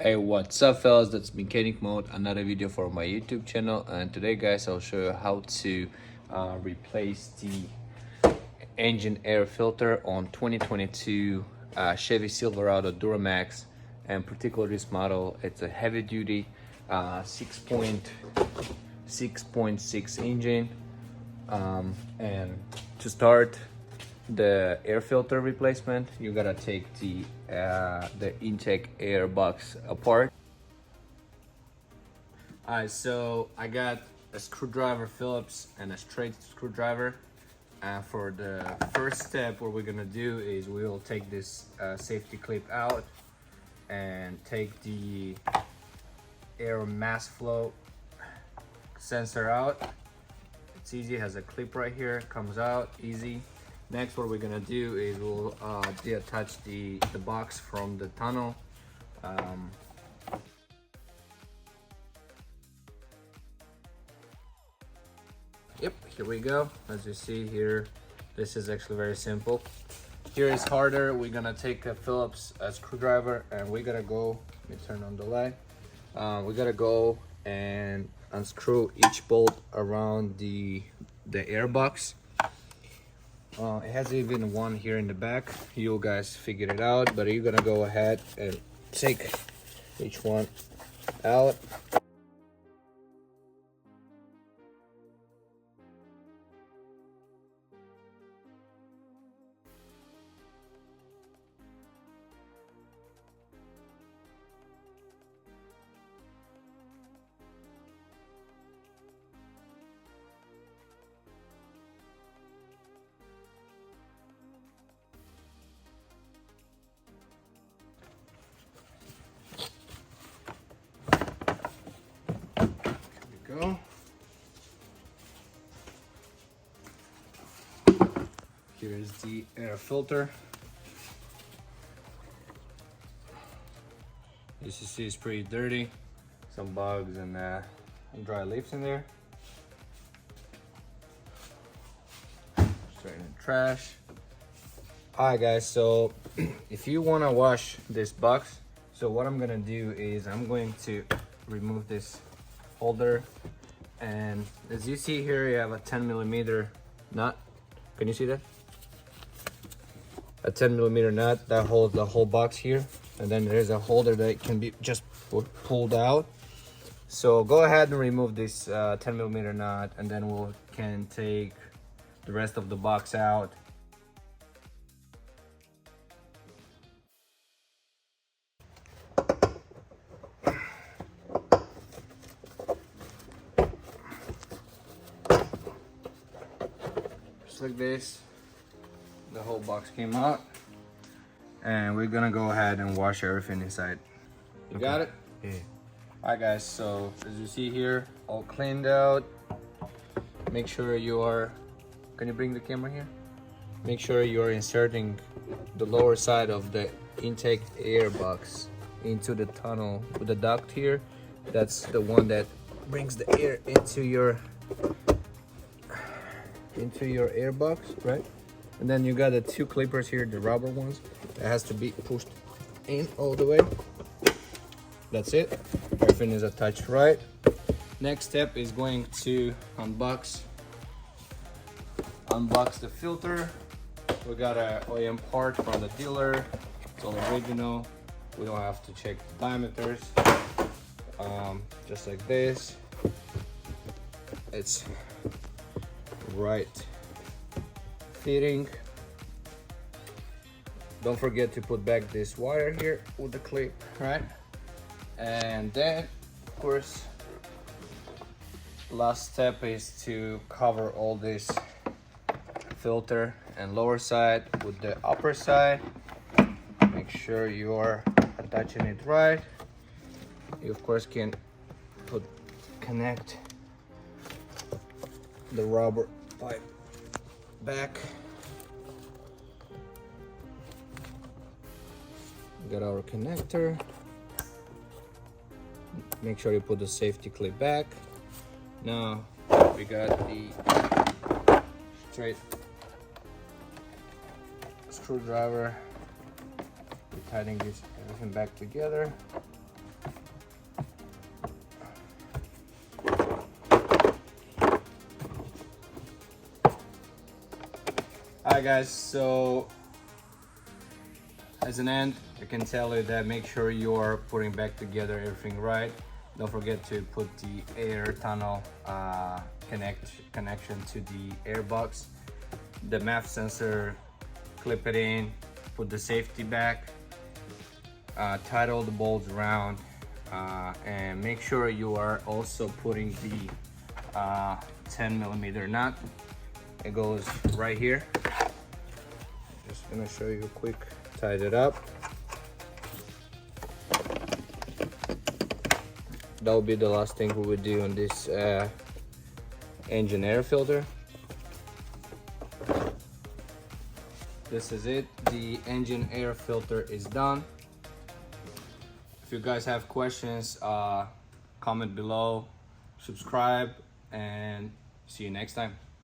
Hey, what's up fellas, that's Mechanic Mode, another video for my YouTube channel. And today guys, I'll show you how to replace the engine air filter on 2022 Chevy Silverado Duramax, and particularly this model. It's a heavy duty 6.6 engine, and to start the air filter replacement, you gotta take the intake air box apart. Alright, so I got a screwdriver Phillips and a straight screwdriver. For the first step, what we're gonna do is we'll take this safety clip out and take the air mass flow sensor out. It's easy, it has a clip right here, comes out easy. Next, what we're gonna do is we'll deattach the box from the tunnel. Yep, here we go. As you see here, this is actually very simple. Here is harder. We're gonna take a Phillips screwdriver and we're gonna go, let me turn on the light. We gotta go and unscrew each bolt around the air box. It has even one here in the back. You guys figured it out, but you're gonna go ahead and take each one out. Go. Here is the air filter. As you see, it's pretty dirty. Some bugs and dry leaves in there. Straight in the trash. Alright guys, so if you want to wash this box, so what I'm gonna do is I'm going to remove this holder, and as you see here, you have a 10mm nut. Can you see that? A 10mm nut that holds the whole box here, and then there's a holder that can be just pulled out. So go ahead and remove this 10mm nut, and then we can take the rest of the box out. Like this, the whole box came out, and we're gonna go ahead and wash everything inside. You got it? Yeah. Alright guys, so as you see here, all cleaned out. Make sure you are, can you bring the camera here? Make sure you are inserting the lower side of the intake air box into the tunnel with the duct here. That's the one that brings the air into your air box, right? And then you got the two clippers here, the rubber ones, that has to be pushed in all the way. That's it. Everything is attached right. Next step is going to unbox the filter. We got a OEM part from the dealer. It's all original. We don't have to check the diameters. Just like this. It's right fitting. Don't forget to put back this wire here with the clip, right? And then of course, last step is to cover all this filter and lower side with the upper side. Make sure you are attaching it right. You of course can connect the rubber pipe back. We got our connector. Make sure you put the safety clip back. Now we got the straight screwdriver. We're tightening this everything back together. right guys, so as an end I can tell you that make sure you are putting back together everything right. Don't forget to put the air tunnel connection to the air box, the MAF sensor, clip it in, put the safety back, tight all the bolts around, and make sure you are also putting the 10mm nut. It goes right here. Just gonna show you quick, tied it up. That will be the last thing we would do on this engine air filter. This is it. The engine air filter is done. If you guys have questions, comment below, subscribe, and see you next time.